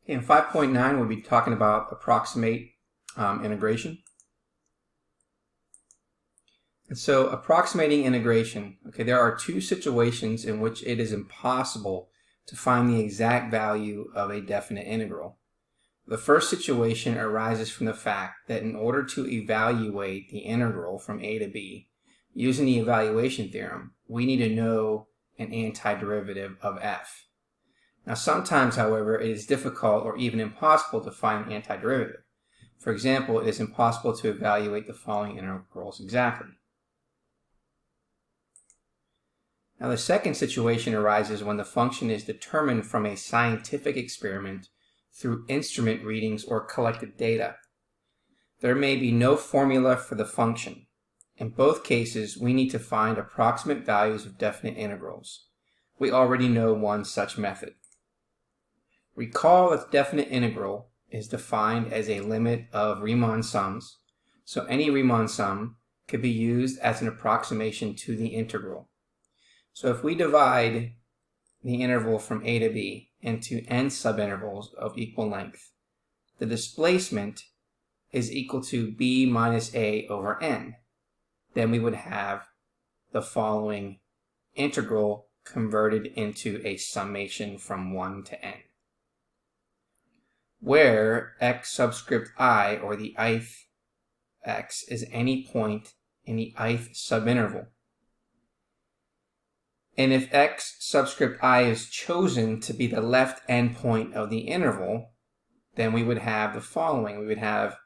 In 5.9, we'll be talking about approximate integration. And so approximating integration, there are two situations in which it is impossible to find the exact value of a definite integral. The first situation arises from the fact that in order to evaluate the integral from a to b, using the evaluation theorem, we need to know an antiderivative of f. Now sometimes, however, it is difficult or even impossible to find an antiderivative. For example, it is impossible to evaluate the following integrals exactly. Now the second situation arises when the function is determined from a scientific experiment through instrument readings or collected data. There may be no formula for the function. In both cases, we need to find approximate values of definite integrals. We already know one such method. Recall that the definite integral is defined as a limit of Riemann sums, so any Riemann sum could be used as an approximation to the integral. So if we divide the interval from a to b into n subintervals of equal length, the displacement is equal to b minus a over n. Then we would have the following integral converted into a summation from 1 to n, where x subscript I, or the ith x, is any point in the ith subinterval. And if x subscript I is chosen to be the left endpoint of the interval, then we would have the following. We would have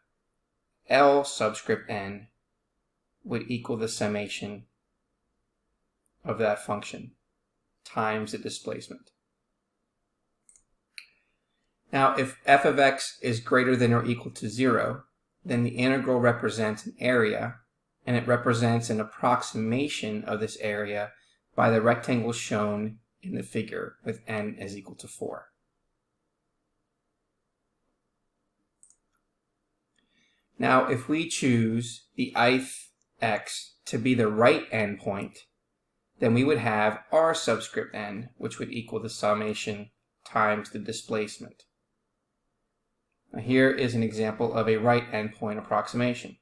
L subscript n would equal the summation of that function times the displacement. Now, if f of x is greater than or equal to 0, then the integral represents an area, and it represents an approximation of this area by the rectangle shown in the figure with n is equal to 4. Now, if we choose the ith x to be the right endpoint, then we would have r subscript n, which would equal the summation times the displacement. Now, here is an example of a right endpoint approximation.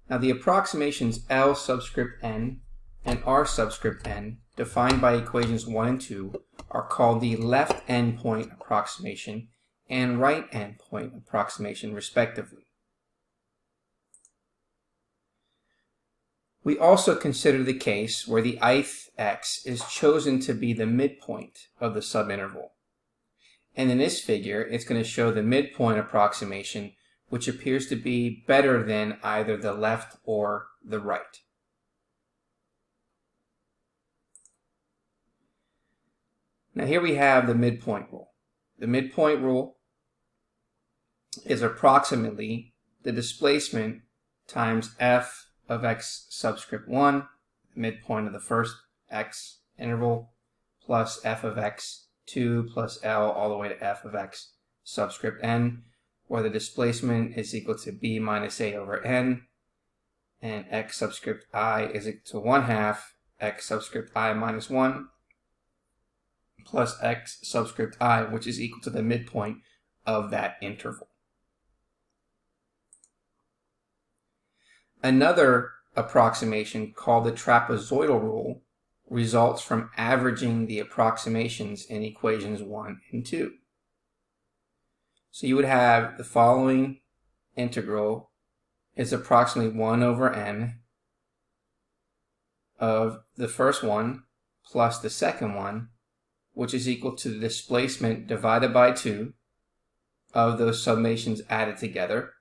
Now the approximations L subscript n and R subscript n, defined by equations 1 and 2, are called the left endpoint approximation and right endpoint approximation respectively. We also consider the case where the ith x is chosen to be the midpoint of the subinterval. And in this figure, it's going to show the midpoint approximation, which appears to be better than either the left or the right. Now here we have the midpoint rule. The midpoint rule is approximately the displacement times f of x subscript 1, the midpoint of the first x interval, plus f of x 2 plus L all the way to f of x subscript n, where the displacement is equal to b minus a over n, and x subscript I is equal to 1/2 x subscript I minus 1, plus x subscript I, which is equal to the midpoint of that interval. Another approximation, called the Trapezoidal Rule, results from averaging the approximations in equations 1 and 2. So you would have the following integral is approximately 1 over n of the first one plus the second one, which is equal to the displacement divided by 2 of those summations added together,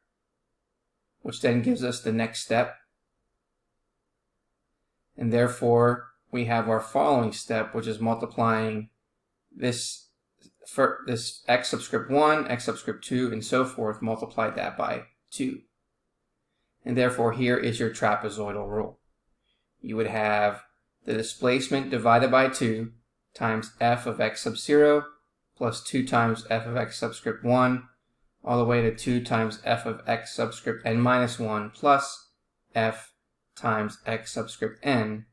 which then gives us the next step. And therefore, we have our following step, which is multiplying this x subscript 1, x subscript 2, and so forth, multiply that by 2. And therefore, here is your trapezoidal rule. You would have the displacement divided by 2 times f of x sub 0 plus 2 times f of x subscript 1 all the way to 2 times f of x subscript n minus 1 plus f times x subscript n,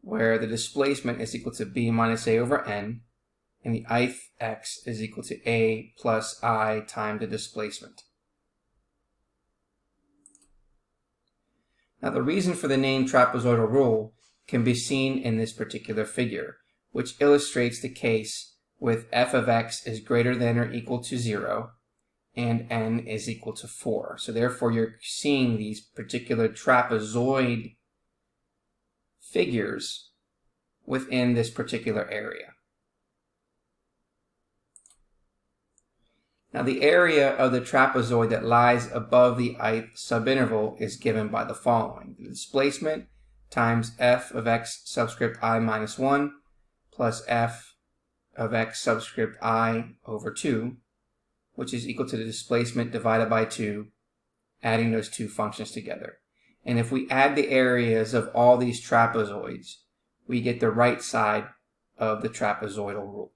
where the displacement is equal to b minus a over n, and the ith x is equal to a plus I times the displacement. Now the reason for the name trapezoidal rule can be seen in this particular figure, which illustrates the case with f of x is greater than or equal to 0 and n is equal to 4. So therefore you're seeing these particular trapezoid figures within this particular area. Now the area of the trapezoid that lies above the ith subinterval is given by the following. The displacement times f of x subscript I minus 1 plus f of x subscript I over 2, which is equal to the displacement divided by 2, adding those two functions together. And if we add the areas of all these trapezoids, we get the right side of the trapezoidal rule.